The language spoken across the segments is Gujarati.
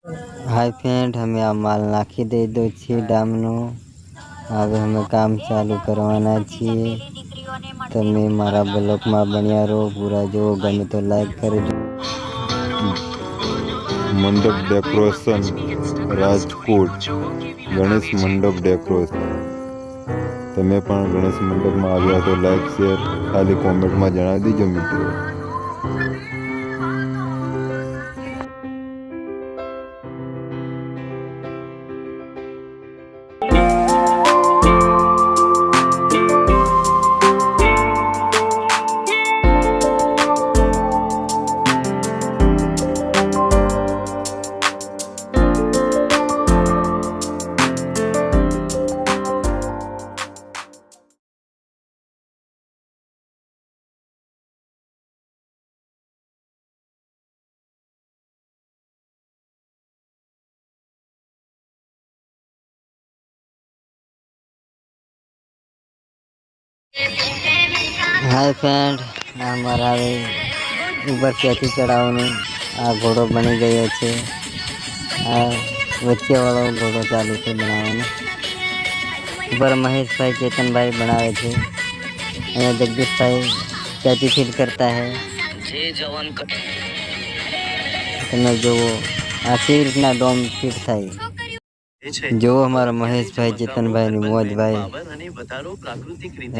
हाय फ्रेंड, हमें आ माल नाखी दे दो छे डामनो। હવે અમે કામ ચાલુ કરવાના છીએ। તમે મારા બ્લોગમાં બન્યા રહો, પૂરા જો ગમે તો લાઈક કરજો। મંડપ ડેકોરેશન રાજકોટ ગણેશ મંડપ ડેકોરેશન। તમે પણ ગણેશ મંડપમાં આવ્યા તો લાઈક શેર ખાલી કોમેન્ટમાં જણાવી દીજો મિત્રો। हाय फ्रेंड, हमारा ऊपर कैची चढ़ावવાનું આ ઘોડો બની ગયો છે। આ વચ્ચેવાળો ઘોડો ચાલુ છે બનાવવાનો। ઉપર મહેશભાઈ ચેતનભાઈ બનાવે છે અને જગદીશભાઈ कैची ફિટ કરતા है। તમે જુઓ આ કેવી રીતના ડોમ ફિટ થાય। જો અમારા મહેશભાઈ ચેતનભાઈની મોજભાઈ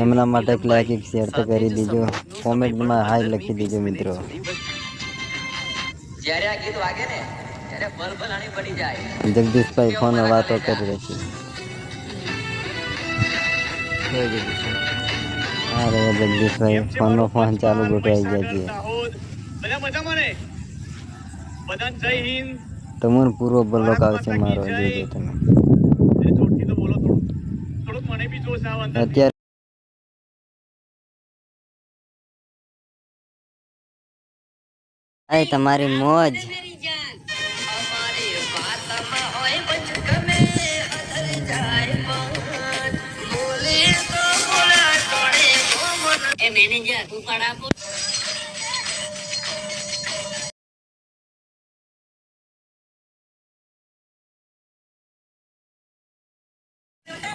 એમના માટે લાઈક શેર તો કરી દીજો, કોમેન્ટમાં હાય લખી દીજો મિત્રો। જગદીશભાઈ ફોન વાતો કરી રહી છે। અરે જગદીશભાઈ ફોન ચાલુ ગોઠવાઈ ગયા છે। તમને પૂરો બ્લોક આવશે મારો, જોજો તમે। અત્યારે તમારી મોજ।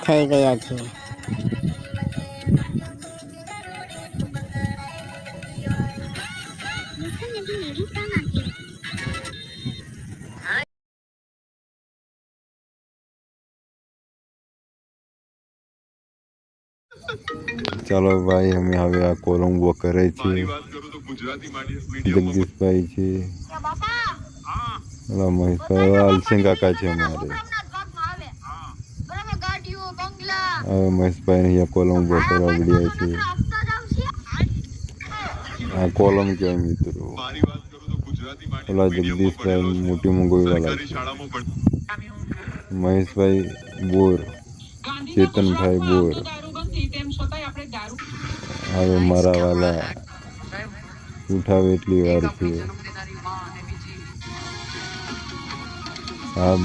થઈ ગયા છે। ચાલો ભાઈ, અમે હવે આ કોલંબો કરે છે। જગદીશભાઈ છે, મહેશભાઈ અલસિંગ કાકા છે અમારે। હવે મહેશભાઈ અહીંયા કોલંબો કરવા મળ્યા છે। આ કોલમ કહેવાય મિત્રો। ઓલા જગદીશભાઈ મોટી મંગોઈ વાળા છે। મહેશભાઈ બોર, ચેતનભાઈ બોર। હવે મારા વાલા ઉઠાવે એટલી વાર છે। હા।